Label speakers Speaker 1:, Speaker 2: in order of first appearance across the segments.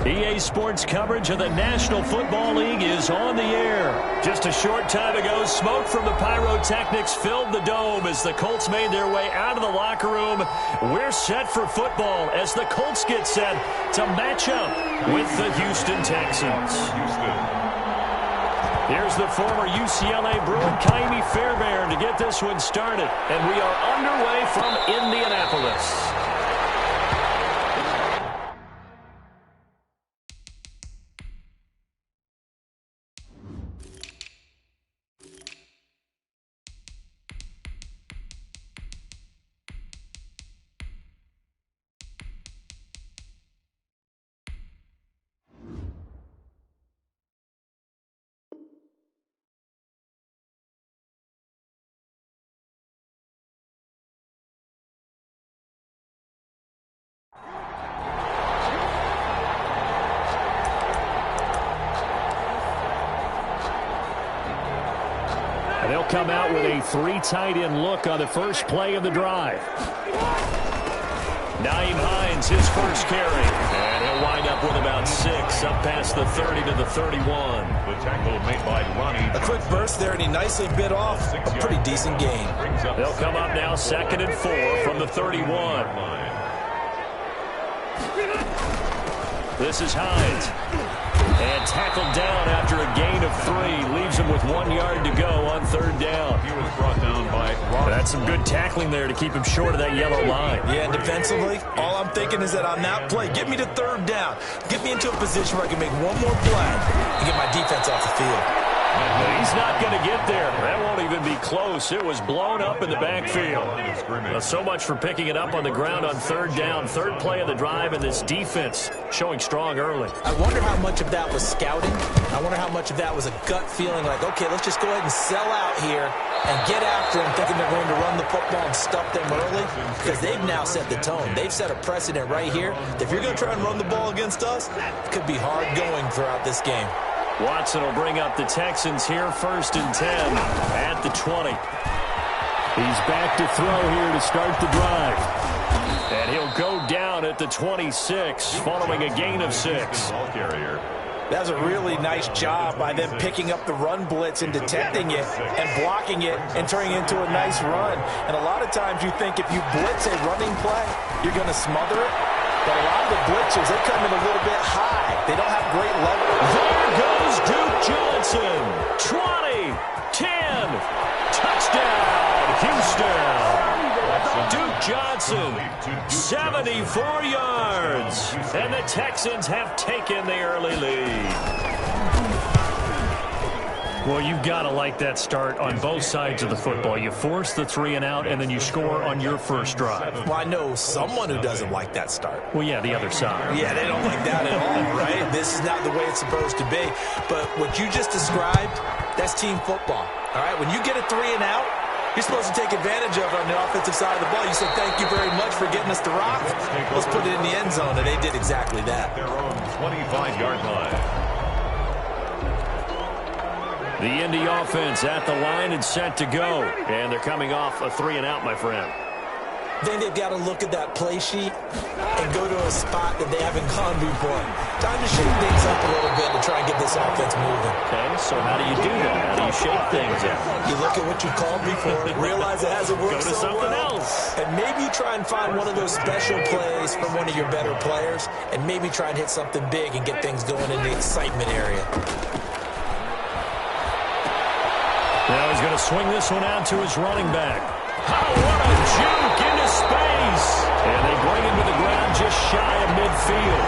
Speaker 1: EA Sports coverage of the National Football League is on the air. Just a short time ago, smoke from the pyrotechnics filled the dome as the Colts made their way out of the locker room. We're set for football as the Colts get set to match up with the Houston Texans. Here's the former UCLA Bruin, Ka'imi Fairbairn, to get this one started. And we are underway from Indianapolis. And they'll come out with a three tight end look on the first play of the drive. Nyheim Hines, his first carry. And he'll wind up with about 6, up past the 30 to the 31.
Speaker 2: The tackle made by Ronnie.
Speaker 3: A quick burst there, and he nicely bit off a pretty decent gain.
Speaker 1: They'll come up now 2nd and 4 from the 31. This is Hines. And tackled down after a gain of 3. Leaves him with 1 yard to go on 3rd down.
Speaker 2: He was brought down by Rob.
Speaker 1: That's some good tackling there to keep him short of that yellow line.
Speaker 3: Yeah, and defensively, all I'm thinking is that on that play, get me to 3rd down. Get me into a position where I can make one more play and get my defense off the field.
Speaker 1: He's not going to get there. That won't even be close. It was blown up in the backfield. Well, so much for picking it up on the ground on 3rd down. 3rd play of the drive, and this defense showing strong early.
Speaker 3: I wonder how much of that was scouting. I wonder how much of that was a gut feeling like, okay, let's just go ahead and sell out here and get after them, thinking they're going to run the football and stuff them early, because they've now set the tone. They've set a precedent right here. If you're going to try and run the ball against us, it could be hard going throughout this game.
Speaker 1: Watson will bring up the Texans here, 1st and 10 at the 20. He's back to throw here to start the drive. And he'll go down at the 26, following a gain of 6.
Speaker 2: Ball carrier.
Speaker 3: That was a really nice job by them picking up the run blitz and detecting it and blocking it and turning it into a nice run. And a lot of times you think if you blitz a running play, you're going to smother it. But a lot of the blitzers, they come in a little bit high. They don't have great leverage.
Speaker 1: There goes Duke Johnson. 20, 10, touchdown, Houston. Duke Johnson, 74 yards. And the Texans have taken the early lead. Well, you've got to like that start on both sides of the football. You force the 3 and out, and then you score on your first drive.
Speaker 3: Well, I know someone who doesn't like that start.
Speaker 1: Well, yeah, the other side.
Speaker 3: Yeah, they don't like that at all, right? This is not the way it's supposed to be. But what you just described, that's team football, all right? When you get a 3 and out, you're supposed to take advantage of it on the offensive side of the ball. You said, thank you very much for getting us the rock. Let's put it in the end zone, and they did exactly that.
Speaker 2: Their own 25-yard line.
Speaker 1: The Indy offense at the line and set to go. And they're coming off a 3 and out, my friend.
Speaker 3: Then they've got to look at that play sheet and go to a spot that they haven't gone before. Time to shake things up a little bit to try and get this offense moving.
Speaker 1: Okay, so how do you do that? How do you shake things up?
Speaker 3: You look at what you called before, realize it hasn't worked
Speaker 1: Go to
Speaker 3: so
Speaker 1: something
Speaker 3: well,
Speaker 1: else.
Speaker 3: and maybe you try and find one of those special plays from one of your better players, and maybe try and hit something big and get things going in the excitement area.
Speaker 1: Now he's going to swing this one out to his running back. Oh, what a juke into space. And they bring him to the ground just shy of midfield.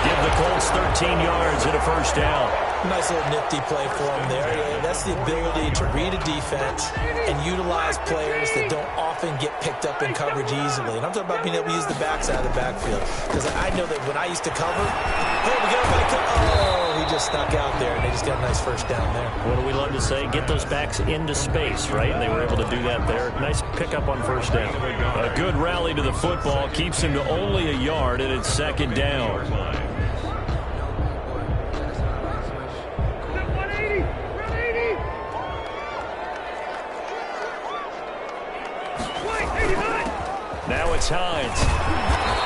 Speaker 1: Give the Colts 13 yards and a first down.
Speaker 3: Nice little nifty play for him there. Yeah, that's the ability to read a defense and utilize players that don't often get picked up in coverage easily. And I'm talking about being able to use the backside of the backfield. Because I know that when I used to cover, hey, we got a back up. Oh, he just stuck out there, and they just got a nice first down there.
Speaker 1: What do we love to say? Get those backs into space, right? And they were able to do that there. Nice pickup on first down. A good rally to the football keeps him to only a yard, and it's 2nd down. Now it's Hines.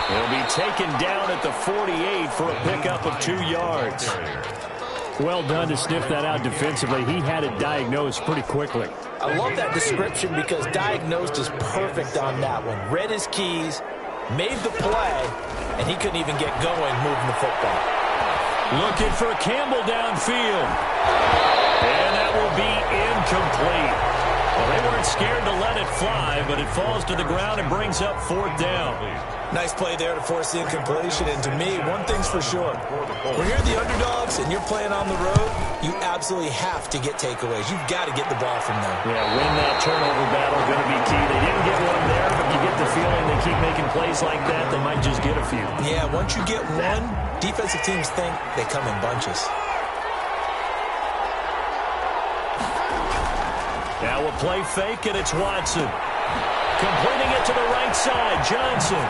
Speaker 1: He'll be taken down at the 48 for a pickup of 2 yards.
Speaker 4: Well done to sniff that out defensively. He had it diagnosed pretty quickly.
Speaker 3: I love that description because diagnosed is perfect on that one. Read his keys, made the play, and he couldn't even get going moving the football.
Speaker 1: Looking for Campbell downfield. And that will be incomplete. Well, they weren't scared to let it fly, but it falls to the ground and brings up 4th down.
Speaker 3: Nice play there to force the incompletion. And to me, one thing's for sure. When you're the underdogs and you're playing on the road, you absolutely have to get takeaways. You've got to get the ball from them.
Speaker 1: Yeah, win that turnover battle, going to be key. They didn't get one there, but you get the feeling they keep making plays like that, they might just get a few.
Speaker 3: Yeah, once you get one, defensive teams think they come in bunches.
Speaker 1: Now a play fake, and it's Watson. Completing it to the right side, Johnson.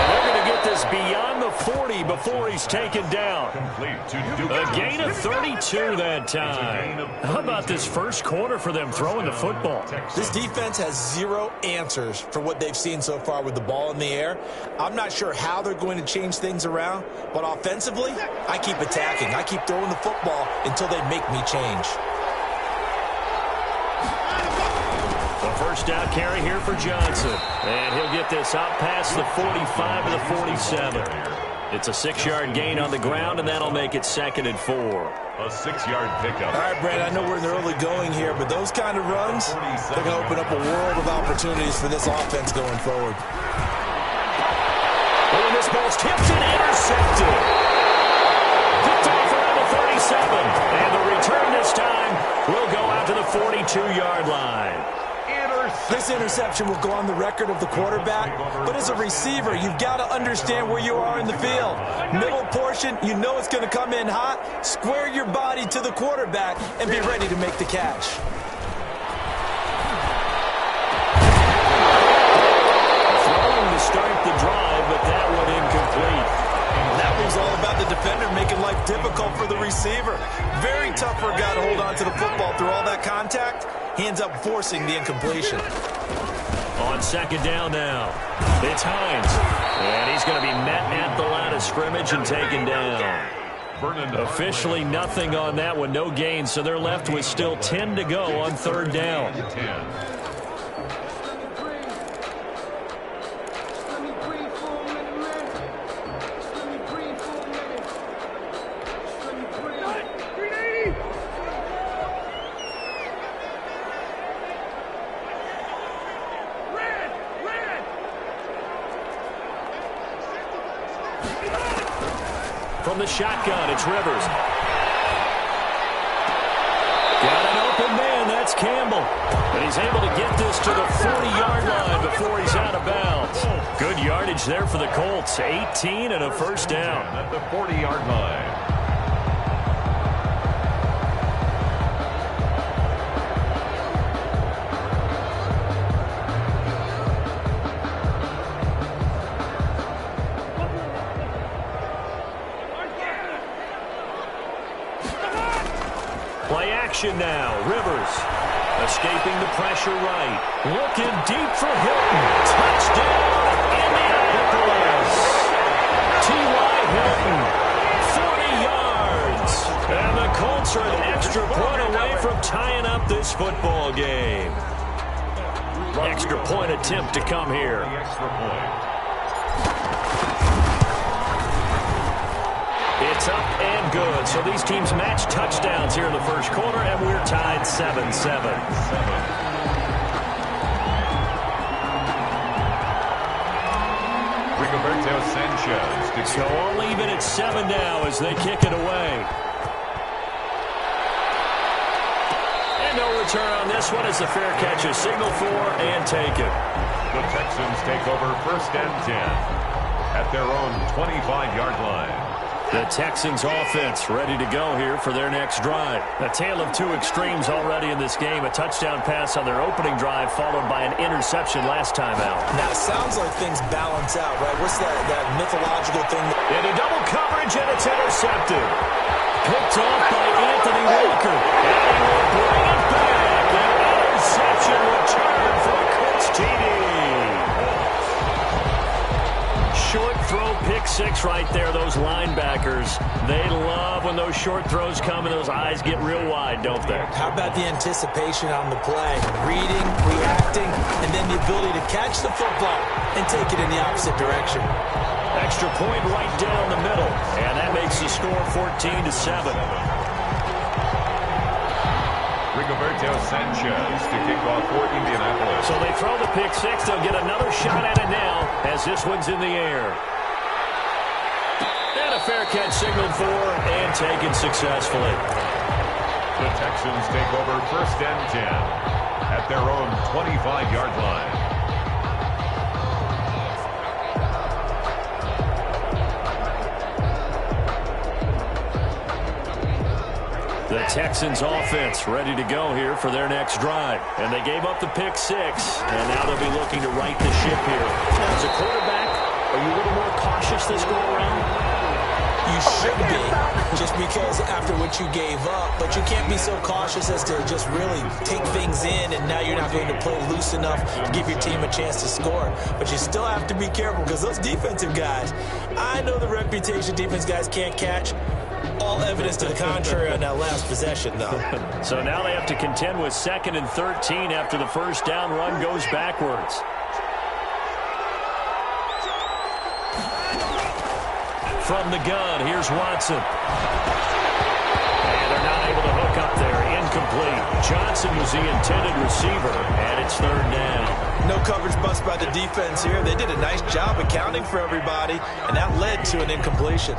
Speaker 1: They're going to get this beyond the 40 before he's taken down. A gain of 32 that time. How about this first quarter for them throwing the football?
Speaker 3: This defense has 0 answers for what they've seen so far with the ball in the air. I'm not sure how they're going to change things around, but offensively, I keep attacking. I keep throwing the football until they make me change.
Speaker 1: The first down carry here for Johnson. And he'll get this out past the 45 to the 47. It's a 6-yard gain on the ground, and that'll make it 2nd and 4.
Speaker 2: A 6-yard pickup.
Speaker 3: All right, Brad, I know we're in the early going here, but those kind of runs, they're going to open up a world of opportunities for this offense going forward.
Speaker 1: Oh, this ball's tipped and intercepted. Picked off around the 37. And the return this time will go out to the 42-yard line.
Speaker 3: This interception will go on the record of the quarterback, but as a receiver, you've got to understand where you are in the field. Middle portion, you know it's going to come in hot. Square your body to the quarterback and be ready to make the catch.
Speaker 1: Throwing to start the drive, but that one incomplete.
Speaker 3: That was all about the defender making life difficult for the receiver. Very tough for a guy to hold on to the football through all that contact. He ends up forcing the incompletion.
Speaker 1: On 2nd down now, it's Hines. And he's going to be met at the line of scrimmage and taken down. Officially nothing on that one, no gain, so they're left with still 10 to go on 3rd down. From the shotgun, it's Rivers. Got an open man, that's Campbell. And he's able to get this to the 40-yard line before he's out of bounds. Good yardage there for the Colts. 18 and a first down.
Speaker 2: At the 40-yard line.
Speaker 1: Play action now. Rivers escaping the pressure right. Looking deep for Hilton. Touchdown, Indianapolis. T.Y. Hilton, 40 yards. And the Colts are an extra point away from tying up this football game. Extra point attempt to come here.
Speaker 2: The extra point.
Speaker 1: It's up and good. So these teams match touchdowns here in the first quarter, and we're tied 7-7.
Speaker 2: Rigoberto Sanchez.
Speaker 1: So I'll leave it at 7 now as they kick it away. And no return on this one as the fair catch is signaled for and taken.
Speaker 2: The Texans take over 1st and 10 at their own 25-yard line.
Speaker 1: The Texans offense ready to go here for their next drive. A tale of two extremes already in this game. A touchdown pass on their opening drive followed by an interception last time out.
Speaker 3: Now, it sounds like things balance out, right? What's that mythological thing?
Speaker 1: Into double coverage, and it's intercepted. Picked off by Anthony Walker. And he will bring it back. An interception return for a Colts TD. throw pick six right there, those linebackers. They love when those short throws come and those eyes get real wide, don't they?
Speaker 3: How about the anticipation on the play? Reading, reacting, and then the ability to catch the football and take it in the opposite direction.
Speaker 1: Extra point right down the middle, and that makes the score 14-7.
Speaker 2: Rigoberto Sanchez to kick off for Indianapolis.
Speaker 1: So they throw the pick six. They'll get another shot at it now as this one's in the air. And a fair catch signaled for and taken successfully.
Speaker 2: The Texans take over 1st and 10 at their own 25-yard line.
Speaker 1: The Texans offense ready to go here for their next drive. And they gave up the pick six, and now they'll be looking to right the ship here. Now, as a quarterback, are you a little more cautious this go-around?
Speaker 3: You should be, just because after what you gave up, but you can't be so cautious as to just really take things in, and now you're not going to play loose enough to give your team a chance to score. But you still have to be careful because those defensive guys, I know the reputation defense guys can't catch. All evidence to the contrary on that last possession, though.
Speaker 1: So now they have to contend with 2nd and 13 after the first down run goes backwards. From the gun, here's Watson. And they're not able to hook up there. Incomplete. Johnson was the intended receiver, and it's 3rd down.
Speaker 3: No coverage bust by the defense here. They did a nice job accounting for everybody, and that led to an incompletion.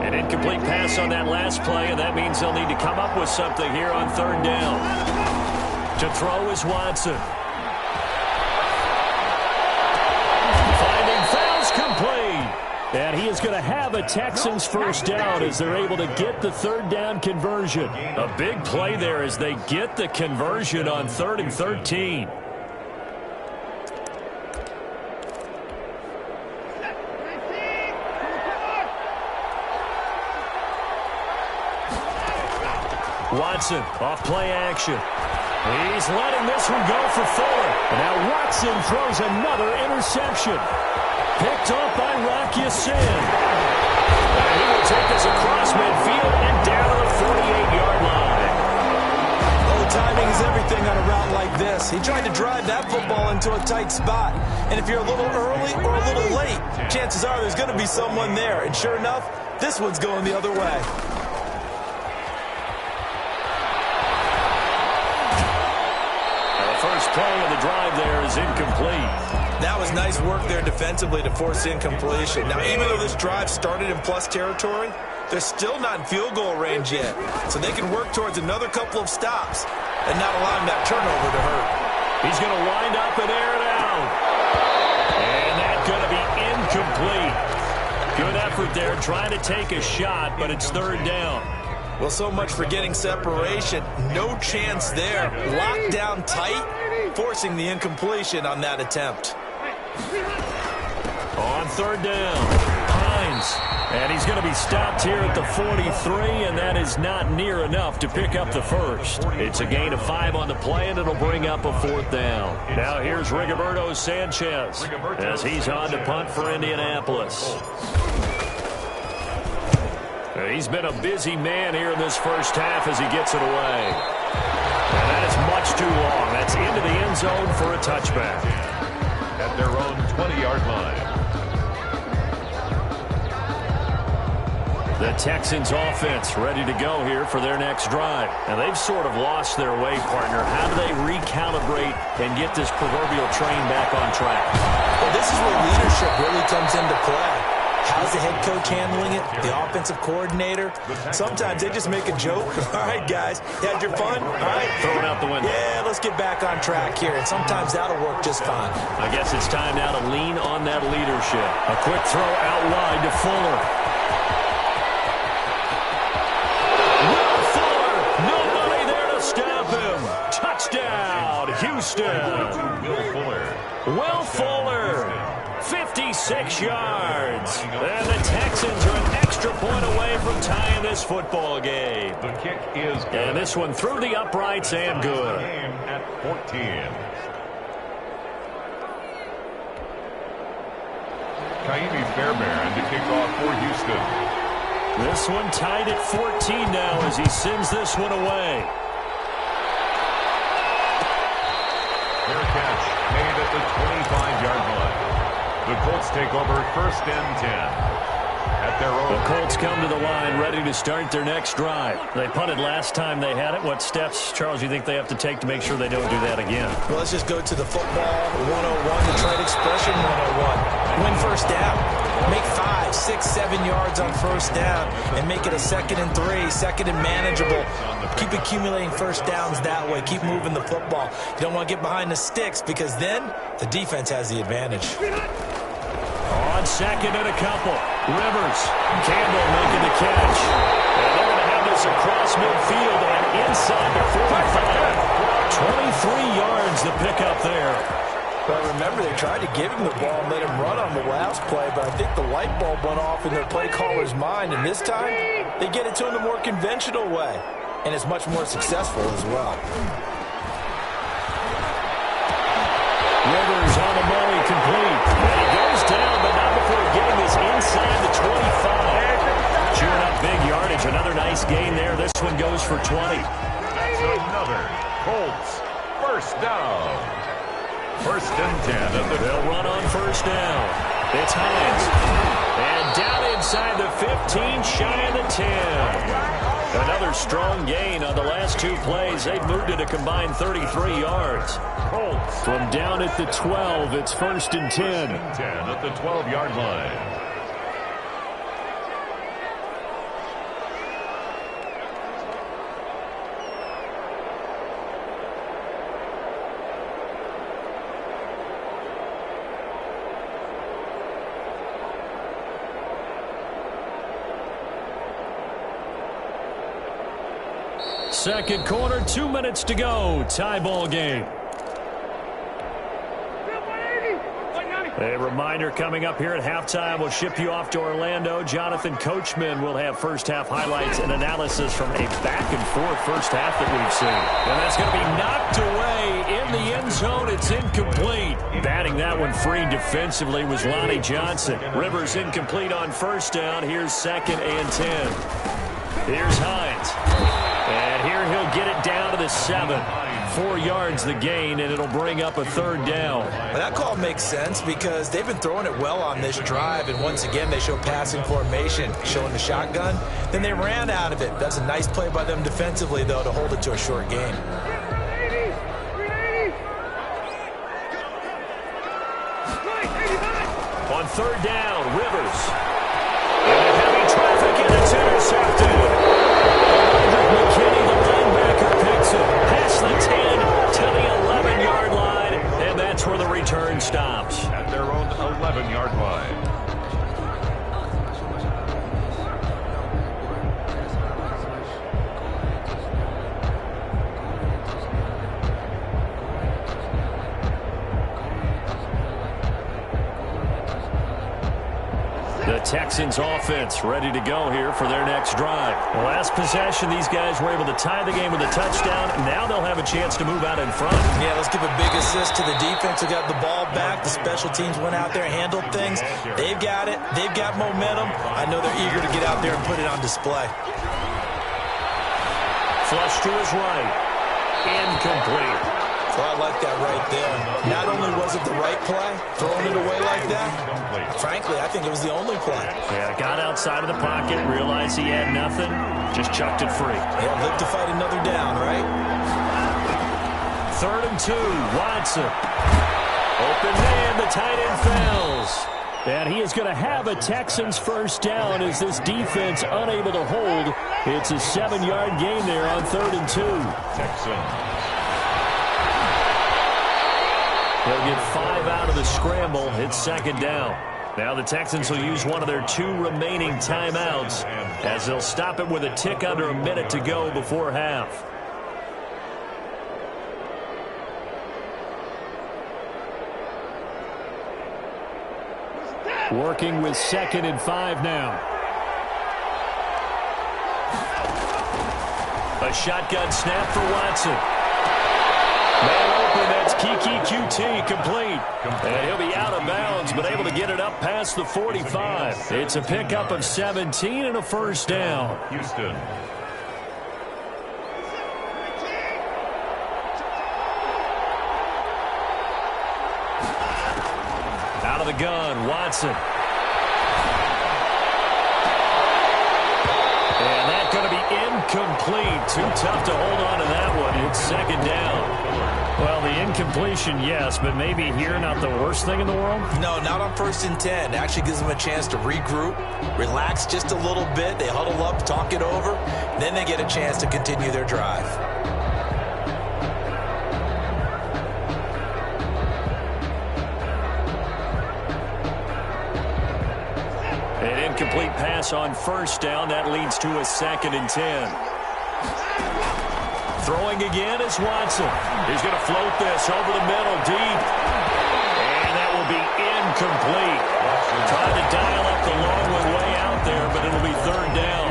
Speaker 1: Incomplete pass on that last play, and that means they'll need to come up with something here on 3rd down. To throw is Watson. Finding fouls complete. And he is going to have a Texans first down as they're able to get the 3rd down conversion. A big play there as they get the conversion on 3rd and 13. Watson off play action. He's letting this one go for Fuller. And now Watson throws another interception. Picked off by Rocky Sin. And he will take this across midfield and down to the 48-yard line.
Speaker 3: Oh, timing is everything on a route like this. He tried to drive that football into a tight spot. And if you're a little early or a little late, chances are there's going to be someone there. And sure enough, this one's going the other way.
Speaker 1: First play of the drive there is incomplete.
Speaker 3: That was nice work there defensively to force incompletion. Now, even though this drive started in plus territory, they're still not in field goal range yet. So they can work towards another couple of stops and not allowing that turnover to hurt.
Speaker 1: He's going to wind up and air it out. And that's going to be incomplete. Good effort there trying to take a shot, but it's 3rd down.
Speaker 3: Well, so much for getting separation. No chance there. Locked down tight, forcing the incompletion on that attempt.
Speaker 1: On 3rd down, Hines. And he's going to be stopped here at the 43, and that is not near enough to pick up the first. It's a gain of 5 on the play, and it'll bring up a 4th down. Now here's Rigoberto Sanchez as he's on to punt for Indianapolis. He's been a busy man here in this first half as he gets it away. And that is much too long. That's into the end zone for a touchback.
Speaker 2: At their own 20-yard line.
Speaker 1: The Texans offense ready to go here for their next drive. Now they've sort of lost their way, partner. How do they recalibrate and get this proverbial train back on track?
Speaker 3: Well, this is where leadership really comes into play. How's the head coach handling it? The offensive coordinator? Sometimes they just make a joke. All right, guys, you had your fun? All right.
Speaker 1: Throw it out the window.
Speaker 3: Yeah, let's get back on track here. And sometimes that'll work just fine.
Speaker 1: I guess it's time now to lean on that leadership. A quick throw out wide to Fuller. Will Fuller! Nobody there to stop him. Touchdown, Houston. Will Fuller. 56 yards. And the Texans are an extra point away from tying this this football game.
Speaker 2: The kick is good.
Speaker 1: And this one through the uprights and good.
Speaker 2: Game at 14. Kaimi Fairbairn to kick off for Houston.
Speaker 1: This one tied at 14 now as he sends this one away.
Speaker 2: Fair catch made at the 25-yard line. The Colts take over 1st and 10. At their own.
Speaker 1: The Colts come to the line ready to start their next drive. They punted last time they had it. What steps, Charles, you think they have to take to make sure they don't do that again?
Speaker 3: Well, let's just go to the football 101, the trade expression 101. Win first down. Make 5, 6, 7 yards on first down and make it a 2nd and 3, 2nd and manageable. Keep accumulating first downs that way. Keep moving the football. You don't want to get behind the sticks because then the defense has the advantage.
Speaker 1: On 2nd and a couple. Rivers. Campbell making the catch. And they're going to have this across midfield and inside the 45. 23 yards the pickup there.
Speaker 3: But remember, they tried to give him the ball and let him run on the last play, but I think the light bulb went off in their play caller's mind, and this time they get it to him the more conventional way, and it's much more successful as well.
Speaker 1: Rivers on the money, complete. And he goes down, but not before getting this inside the 25. Chewing up big yardage. Another nice gain there. This one goes for 20.
Speaker 2: That's another Colts first down. 1st and 10.
Speaker 1: They'll run on first down. It's Hines. And down inside the 15, shy of the 10. Another strong gain on the last 2 plays. They've moved it a combined 33 yards.
Speaker 2: Colts
Speaker 1: from down at the 12, it's 1st and 10.
Speaker 2: 10 at the 12-yard line.
Speaker 1: Second quarter, 2 minutes to go. Tie ball game. A reminder coming up here at halftime. We'll ship you off to Orlando. Jonathan Coachman will have first-half highlights and analysis from a back-and-forth first half that we've seen. And that's going to be knocked away in the end zone. It's incomplete. Batting that one free defensively was Lonnie Johnson. Rivers incomplete on first down. Here's 2nd and 10. Here's Hines. And here he'll get it down to the 7. 4 yards the gain, and it'll bring up a 3rd down.
Speaker 3: Well, that call makes sense because they've been throwing it well on this drive, and once again they show passing formation, showing the shotgun. Then they ran out of it. That's a nice play by them defensively, though, to hold it to a short gain.
Speaker 1: On 3rd down, Rivers. And heavy traffic, and it's intercepted. McKinney, the linebacker, picks it past the 10 to the 11-yard line, and that's where the return stops.
Speaker 2: At their own 11-yard line.
Speaker 1: The Texans offense ready to go here for their next drive. The last possession, these guys were able to tie the game with a touchdown. Now they'll have a chance to move out in front.
Speaker 3: Yeah, let's give a big assist to the defense who got the ball back. The special teams went out there, handled things. They've got it. They've got momentum. I know they're eager to get out there and put it on display.
Speaker 1: Flush to his right. Incomplete.
Speaker 3: Well, I like that right there. Not only was it the right play, throwing it away like that, frankly, I think it was the only play.
Speaker 1: Yeah, got outside of the pocket, realized he had nothing, just chucked it free.
Speaker 3: Yeah, live to fight another down, right?
Speaker 1: 3rd and 2, Watson. Open man, the tight end fails. And he is going to have a Texans first down as this defense unable to hold. It's a 7-yard gain there on 3rd and 2.
Speaker 2: Texans.
Speaker 1: They'll get 5 out of the scramble. It's 2nd down. Now the Texans will use one of their 2 remaining timeouts as they'll stop it with a tick under a minute to go before half. Working with 2nd and 5 now. A shotgun snap for Watson. Man open, that's Kiki QT, complete. And he'll be out of bounds, but able to get it up past the 45. It's a pickup of 17 and a first down.
Speaker 2: Houston.
Speaker 1: Out of the gun, Watson. And that's going to be incomplete. Too tough to hold on to that one. It's second down. Well, the incompletion, yes, but maybe here not the worst thing in the world?
Speaker 3: No, not on 1st and 10. It actually gives them a chance to regroup, relax just a little bit. They huddle up, talk it over. Then they get a chance to continue their drive.
Speaker 1: An incomplete pass on first down. That leads to a 2nd and 10. Throwing again is Watson. He's going to float this over the middle deep. And that will be incomplete. Trying to dial up the long one way out there, but it'll be 3rd down.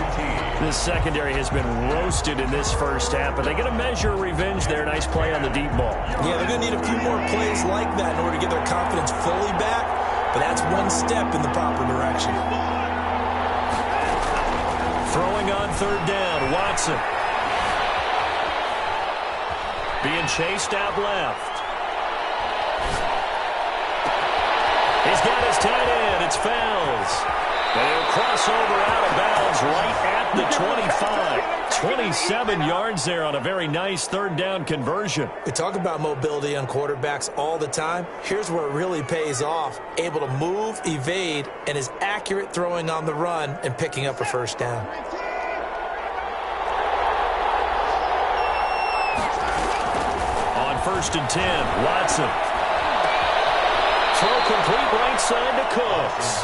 Speaker 1: This secondary has been roasted in this first half, but they get a measure of revenge there. Nice play on the deep ball.
Speaker 3: Yeah, they're going to need a few more plays like that in order to get their confidence fully back, but that's one step in the proper direction.
Speaker 1: Throwing on 3rd down, Watson. Being chased out left. He's got his tight end. It's Fells. And he'll cross over out of bounds right at the 25. 27 yards there on a very nice 3rd down conversion.
Speaker 3: We talk about mobility on quarterbacks all the time. Here's where it really pays off. Able to move, evade, and is accurate throwing on the run and picking up a 1st down.
Speaker 1: On 1st and 10, Watson. Throw complete right side to Cooks.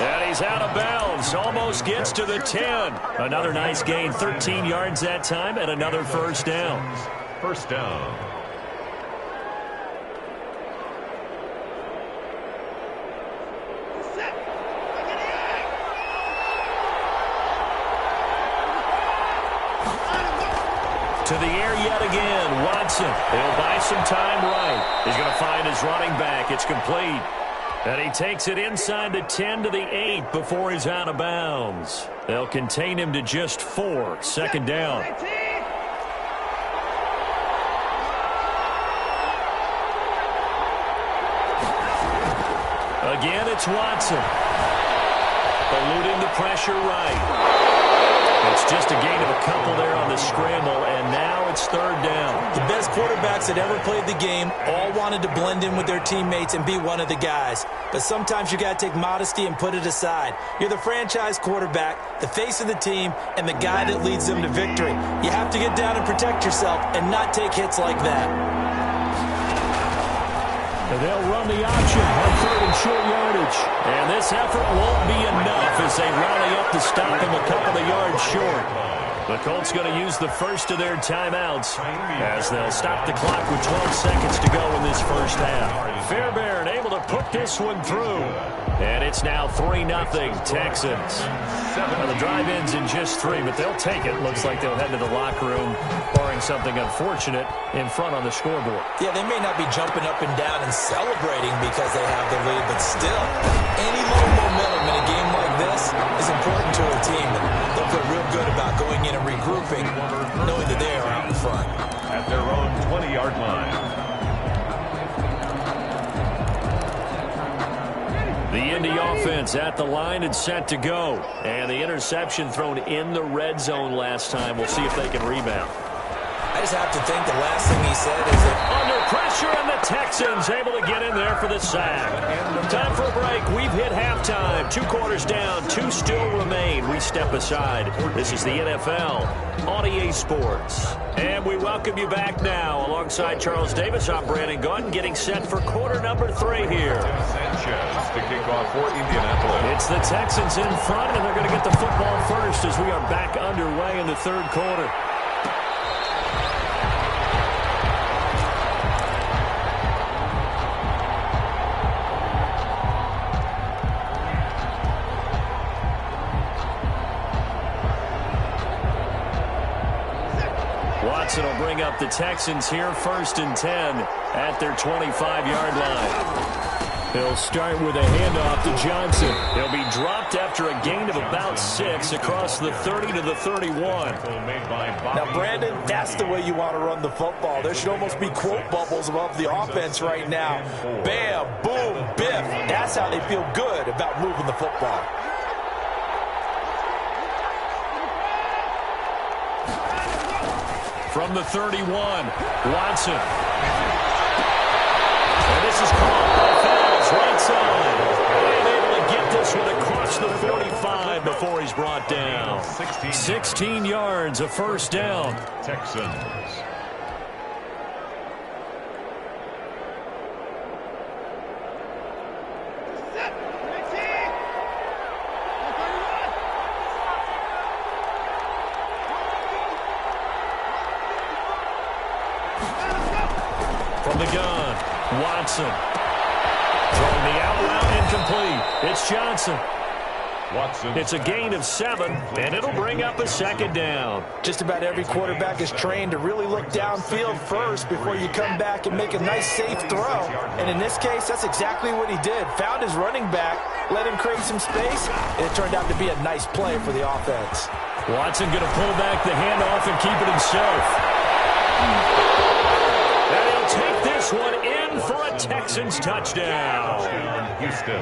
Speaker 1: And he's out of bounds. Almost gets to the 10. Another nice gain. 13 yards that time and another 1st down.
Speaker 2: 1st down.
Speaker 1: To the air yet again, Watson. He'll buy some time right. He's going to find his running back. It's complete. And he takes it inside the 10 to the 8 before he's out of bounds. They'll contain him to just 4. 2nd down. Again, it's Watson. Eluding the pressure right. It's just a gain of a couple there on the scramble, and now it's 3rd down.
Speaker 3: The best quarterbacks that ever played the game all wanted to blend in with their teammates and be one of the guys. But sometimes you got to take modesty and put it aside. You're the franchise quarterback, the face of the team, and the guy that leads them to victory. You have to get down and protect yourself and not take hits like that.
Speaker 1: They'll run the option on 3rd and short yardage. And this effort won't be enough as they rally up to stop him a couple of yards short. The Colts going to use the first of their timeouts as they'll stop the clock with 12 seconds to go in this first half. Fairbairn able to put this one through. And it's now 3-0 Texans. Well, the drive ends in just 3, but they'll take it. Looks like they'll head to the locker room, barring something unfortunate in front on the scoreboard.
Speaker 3: Yeah, they may not be jumping up and down and celebrating because they have the lead, but still, any little momentum in a game like this is important to a team. And they'll feel real good about going in and regrouping, knowing that they are out in front.
Speaker 2: At their own 20-yard line.
Speaker 1: The Indy offense at the line and set to go. And the interception thrown in the red zone last time. We'll see if they can rebound.
Speaker 3: I just have to think the last thing he said is that
Speaker 1: under pressure, and the Texans able to get in there for the sack. Time for a break. We've hit halftime. 2 quarters down, 2 still remain. We step aside. This is the NFL on EA Sports. And we welcome you back now. Alongside Charles Davis, I'm Brandon Gunn, getting set for quarter number 3 here.
Speaker 2: Sanchez to kick off for Indianapolis.
Speaker 1: It's the Texans in front, and they're going to get the football first as we are back underway in the 3rd quarter. Watson will bring up the Texans here, 1st and 10 at their 25-yard line. He'll start with a handoff to Johnson. He'll be dropped after a gain of about 6 across the 30 to the 31.
Speaker 3: Now, Brandon, that's the way you want to run the football. There should almost be quote bubbles above the offense right now. Bam, boom, biff. That's how they feel good about moving the football.
Speaker 1: From the 31, Watson. And this is caught by Fells, right side. And able to get this one across the 45 before he's brought down. 16 yards, a 1st down.
Speaker 2: Texans.
Speaker 1: From the gun, Watson. Throwing the out route incomplete. It's Johnson.
Speaker 2: Watson.
Speaker 1: It's a gain of 7, and it'll bring up a 2nd down.
Speaker 3: Just about every quarterback is trained to really look downfield first before you come back and make a nice, safe throw. And in this case, that's exactly what he did. Found his running back, let him create some space, and it turned out to be a nice play for the offense.
Speaker 1: Watson going to pull back the handoff and keep it himself. And he'll take this one in for a Texans touchdown.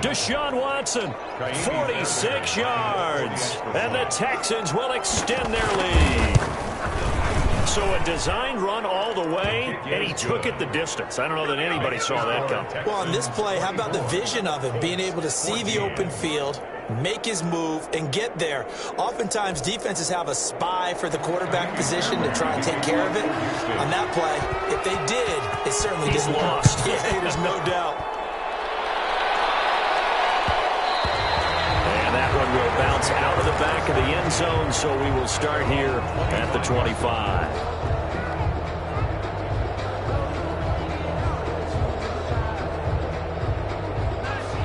Speaker 1: Deshaun Watson, 46 yards. And the Texans will extend their lead. So a designed run all the way, and he took it the distance. I don't know that anybody saw that come.
Speaker 3: Well, on this play, how about the vision of it? Being able to see the open field, make his move, and get there. Oftentimes, defenses have a spy for the quarterback position to try and take care of it. On that play, if they did, it certainly didn't work. Yeah, there's no doubt.
Speaker 1: And that one will bounce out of the back of the end zone, so we will start here at the 25.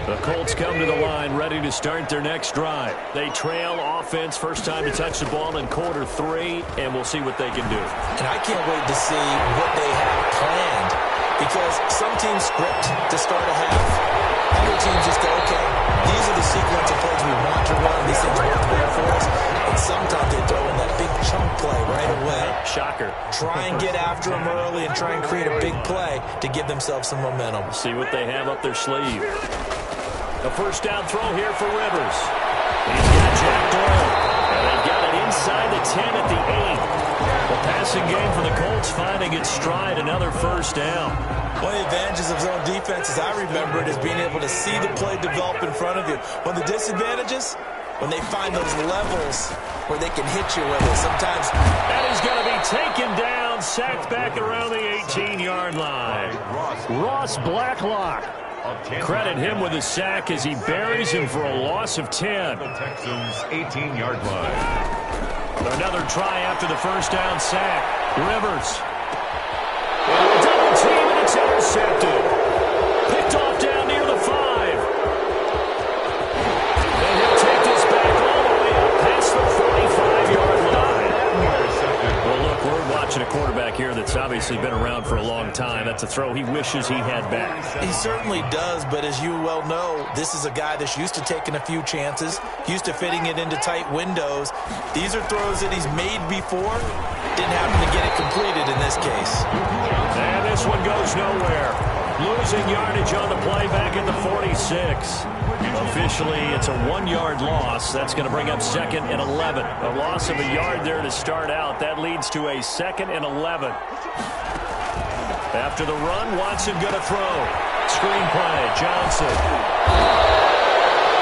Speaker 1: The Colts come to the line ready to start their next drive. They trail offense, first time to touch the ball in quarter 3, and we'll see what they can do.
Speaker 3: And I can't wait to see what they have planned, because some teams script to start a half. Other teams just go, okay, these are the sequence of plays we want to run. These things work well for us. And sometimes they throw in that big chunk play right away.
Speaker 1: Shocker.
Speaker 3: Try and get after them early and try and create a big play to give themselves some momentum.
Speaker 1: See what they have up their sleeve. A first down throw here for Rivers. He's got Jack Doyle. And they've got it inside the 10 at the 8. The passing game for the Colts finding its stride, another first down.
Speaker 3: One of the advantages of zone defense, as I remember it, is being able to see the play develop in front of you. One of the disadvantages, when they find those levels where they can hit you with it. Sometimes.
Speaker 1: And he's going to be taken down, sacked back around the 18-yard line. Ross Blacklock. Credit him with a sack as he buries him for a loss of 10.
Speaker 2: Texans 18-yard line.
Speaker 1: Another try after the first down sack. Rivers. Double team, and it's intercepted. Picked off down near the 5. And he'll take this back all the way up past the 45-yard line. Well, look, we're watching a quarterback here that's obviously been around for a long time. That's a throw he wishes he had back.
Speaker 3: He certainly does, but as you well know, this is a guy that's used to taking a few chances, used to fitting it into tight windows. These are throws that he's made before. Didn't happen to get it completed in this case.
Speaker 1: And this one goes nowhere. Losing yardage on the play back at the 46. Officially, it's a 1-yard loss. That's going to bring up 2nd and 11. A loss of a yard there to start out. That leads to a 2nd and 11. After the run, Watson going to throw. Screen play, Johnson.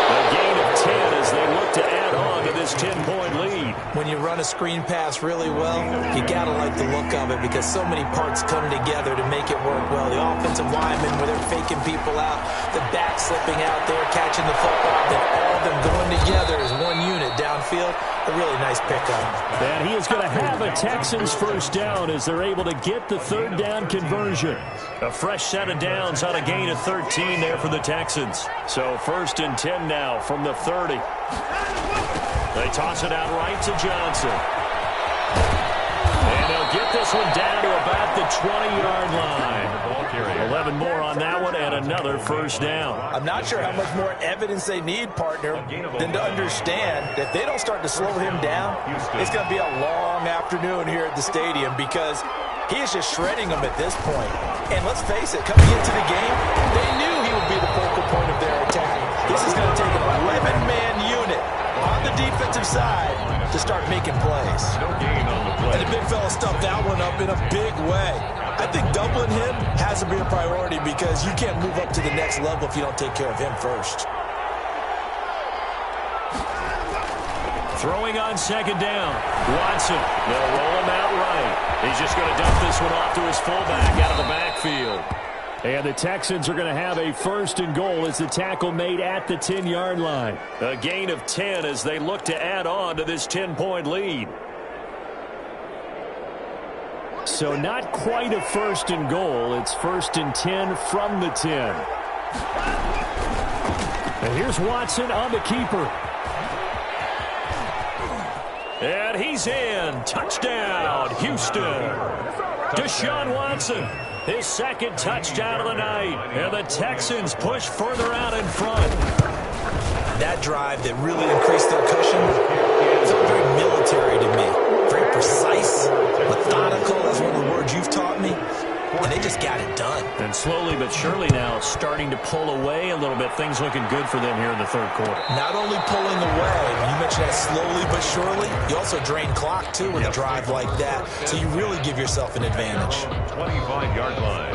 Speaker 1: A gain of 10 as they look to add on to this 10-point lead.
Speaker 3: When you run a screen pass really well, you got to like the look of it because so many parts come together to make it work well. The offensive linemen, where they're faking people out, the back slipping out there, catching the football, then all of them going together as one unit downfield. A really nice pickup.
Speaker 1: And he is going to have a Texans first down as they're able to get the 3rd down conversion. A fresh set of downs on a gain of 13 there for the Texans. So 1st and 10 now from the 30. They toss it out right to Johnson. And they'll get this one down to about the 20-yard line. 11 more on that one and another first down.
Speaker 3: I'm not sure how much more evidence they need, partner, than to understand that if they don't start to slow him down, it's going to be a long afternoon here at the stadium because he is just shredding them at this point. And let's face it, coming into the game, they knew he would be the focal point of their attack. This is going to take an 11-man unit on the defensive side to start making plays.
Speaker 2: No gain on the play.
Speaker 3: And the big fella stuffed that one up in a big way. I think doubling him has to be a priority because you can't move up to the next level if you don't take care of him first.
Speaker 1: Throwing on second down. Watson. They'll roll him out right. He's just going to dump this one off to his fullback out of the backfield.
Speaker 4: And the Texans are going to have a first and goal as the tackle made at the 10-yard line.
Speaker 1: A gain of 10 as they look to add on to this 10-point lead.
Speaker 4: So not quite a first and goal. It's first and 10 from the 10. And here's Watson on the keeper.
Speaker 1: And he's in. Touchdown, Houston. Deshaun Watson, his second touchdown of the night. And the Texans push further out in front.
Speaker 3: That drive that really increased their cushion felt very military to me. Very precise, methodical. That's one of the words you've taught me. And they just got it done.
Speaker 1: And slowly but surely now starting to pull away a little bit. Things looking good for them here in the third quarter.
Speaker 3: Not only pulling away, you mentioned that slowly but surely, you also drain clock too with a drive like that. So you really give yourself an advantage.
Speaker 2: 25-yard line.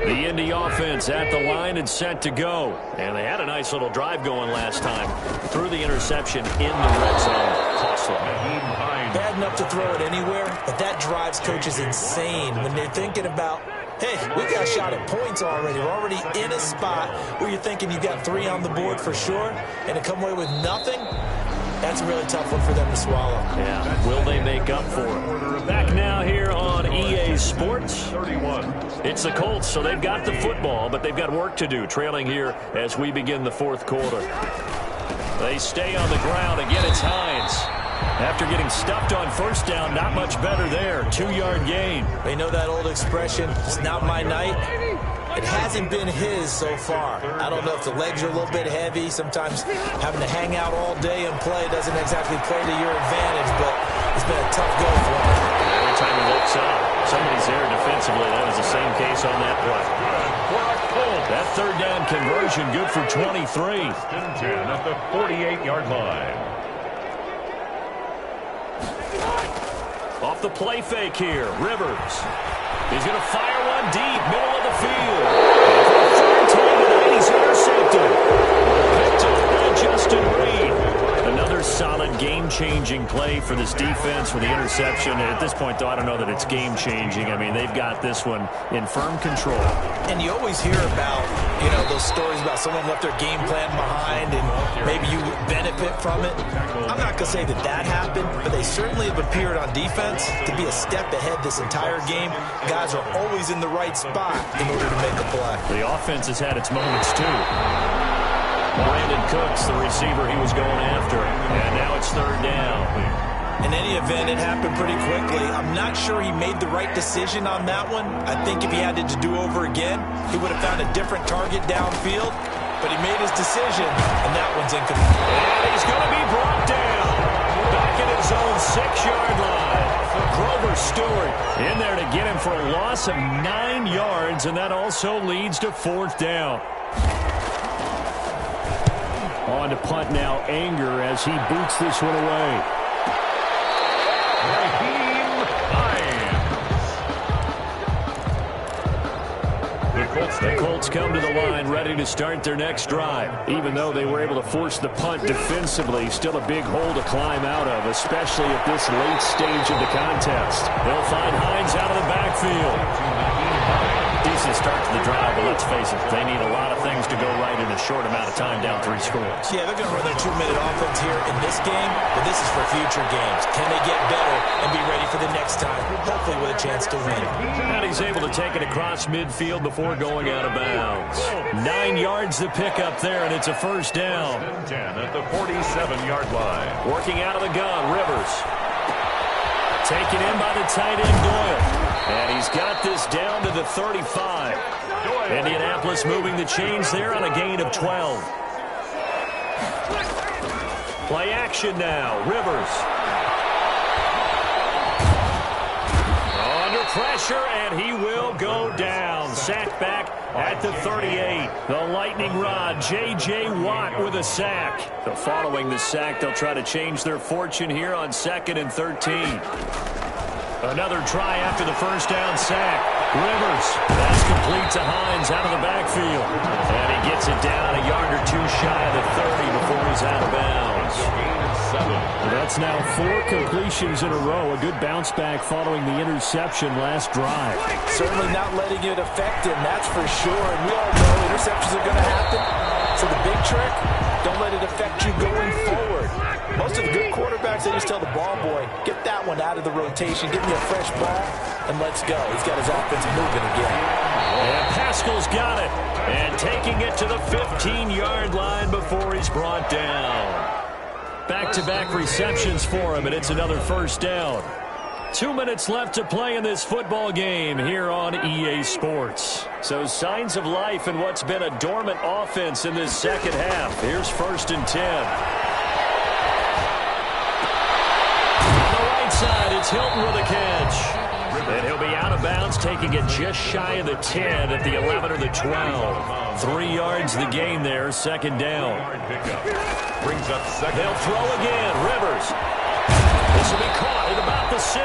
Speaker 1: The Indy offense at the line and set to go. And they had a nice little drive going last time. Threw the interception in the red zone. Costly.
Speaker 3: Bad enough to throw it anywhere, but that drives coaches insane when they're thinking about, hey, we got a shot at points already. We're already in a spot where you're thinking you got 3 on the board for sure, and to come away with nothing, that's a really tough one for them to swallow.
Speaker 1: Yeah, will they make up for it? Back now here on EA Sports.
Speaker 2: 31.
Speaker 1: It's the Colts, so they've got the football, but they've got work to do, trailing here as we begin the fourth quarter. They stay on the ground. Again, it's Hines. After getting stuffed on first down, not much better there. 2-yard gain.
Speaker 3: They know that old expression, it's not my night. It hasn't been his so far. I don't know if the legs are a little bit heavy. Sometimes having to hang out all day and play doesn't exactly play to your advantage, but it's been a tough go for him.
Speaker 1: Every time he looks up, somebody's there defensively. That was the same case on that play. That third down conversion good for 23.
Speaker 2: 10 at the 48-yard line.
Speaker 1: Off the play fake here, Rivers. He's going to fire one deep, middle of the field. And for the third time tonight, he's intercepted. Picked up by Justin Reed. Another solid game-changing play for this defense with the interception. At this point, though, I don't know that it's game-changing. I mean, they've got this one in firm control.
Speaker 3: And you always hear about, those stories about someone left their game plan behind and maybe you benefit from it. I'm not going to say that happened, but they certainly have appeared on defense to be a step ahead this entire game. Guys are always in the right spot in order to make a play.
Speaker 1: The offense has had its moments, too. Brandon Cooks, the receiver he was going after. And now it's third down.
Speaker 3: In any event, it happened pretty quickly. I'm not sure he made the right decision on that one. I think if he had it to do over again, he would have found a different target downfield. But he made his decision, and that one's incomplete.
Speaker 1: And he's going to be brought down. Back at his own 6-yard line. Grover Stewart in there to get him for a loss of 9 yards, and that also leads to fourth down.
Speaker 4: On to punt now, Anger, as he boots this one away.
Speaker 1: The Colts come to the line ready to start their next drive. Even though they were able to force the punt defensively, still a big hole to climb out of, especially at this late stage of the contest. They'll find Hines out of the backfield. Decent start to the drive, but let's face it, they need a lot of things to go right in a short amount of time, down 3 scores.
Speaker 3: Yeah, they're going to run their 2-minute offense here in this game, but this is for future games. Can they get better and be ready for the next time, hopefully with a chance to win?
Speaker 1: And he's able to take it across midfield before going out of bounds. 9 yards to pick up there, and it's a first down.
Speaker 2: 10 at the 47-yard line.
Speaker 1: Working out of the gun, Rivers. Taken in by the tight end, Doyle. And he's got this down to the 35. Indianapolis moving the chains there on a gain of 12. Play action now. Rivers. Under pressure, and he will go down. Sacked back at the 38. The lightning rod, J.J. Watt with a sack. So following the sack, they'll try to change their fortune here on 2nd and 13. Another try after the first down sack. Rivers. That's complete to Hines out of the backfield. And he gets it down a yard or 2 shy of the 30 before he's out of bounds.
Speaker 4: That's now 4 completions in a row. A good bounce back following the interception last drive.
Speaker 3: Certainly not letting it affect him, that's for sure. And we all know interceptions are going to happen. So the big trick, don't let it affect you going forward. Most of the good quarterbacks, they just tell the ball boy, get that one out of the rotation, give me a fresh ball, and let's go. He's got his offense moving again.
Speaker 1: And Pascal's got it. And taking it to the 15-yard line before he's brought down. Back-to-back receptions for him, and it's another first down. 2 minutes left to play in this football game here on EA Sports. So signs of life in what's been a dormant offense in this second half. Here's 1st and 10. On the right side, it's Hilton with a catch. And he'll be out of bounds, taking it just shy of the 10 at the 11 or the 12. 3 yards the gain there, 2nd down.
Speaker 2: Brings up 2nd.
Speaker 1: They'll throw again. Rivers. This will be caught at about the 6.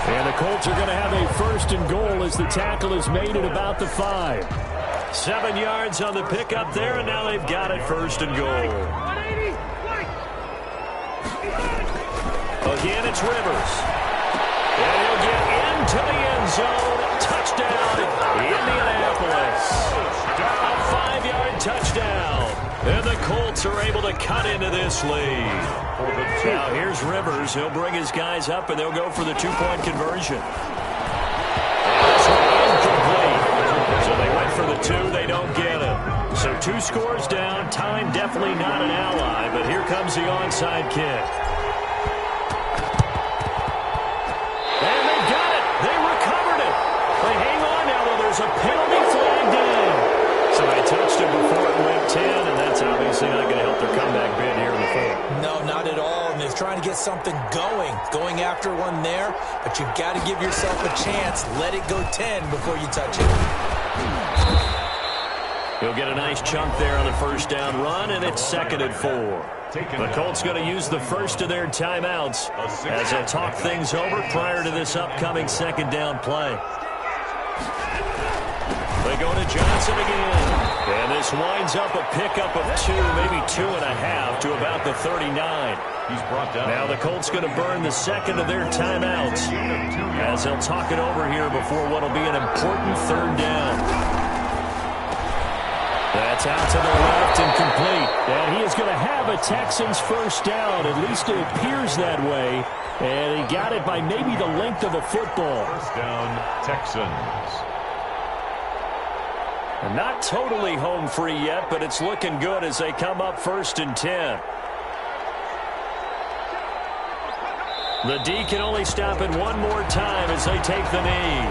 Speaker 4: And the Colts are going to have a 1st and goal as the tackle is made at about the 5.
Speaker 1: 7 yards on the pickup there, and now they've got it 1st and goal. Again, it's Rivers. And he'll get into the end zone. Touchdown, Indianapolis. A 5-yard touchdown. And the Colts are able to cut into this lead. Now here's Rivers. He'll bring his guys up, and they'll go for the 2-point conversion. And this one incomplete. So they went for the 2. They don't get it. So 2 scores down. Time definitely not an ally, but here comes the onside kick. And they got it. They recovered it. They hang on now, though. There's a penalty flag down. So they touched it before it went 10, and that's obviously not going to help their comeback bid here in the 4th.
Speaker 3: No, not at all. And they're trying to get something going after one there. But you've got to give yourself a chance. Let it go 10 before you touch it.
Speaker 1: He'll get a nice chunk there on the 1st down run, and it's 2nd and 4. The Colts going to use the first of their timeouts as they'll talk things over prior to this upcoming 2nd down play. They go to Johnson again. And this winds up a pickup of 2, maybe 2.5 to about the 39.
Speaker 2: He's brought down.
Speaker 1: Now the Colts going to burn the 2nd of their timeouts as they'll talk it over here before what will be an important 3rd down. That's out to the left and complete.
Speaker 4: And he is going to have a Texans 1st down. At least it appears that way. And he got it by maybe the length of a football.
Speaker 2: 1st down, Texans.
Speaker 1: And not totally home free yet, but it's looking good as they come up 1st and 10. The D can only stop it one more time as they take the knee.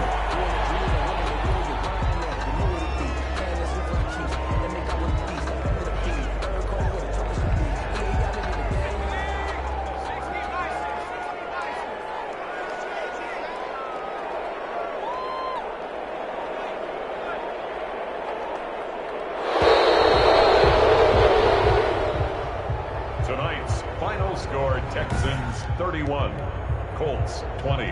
Speaker 2: Tonight's final score, Texans 31, Colts 20.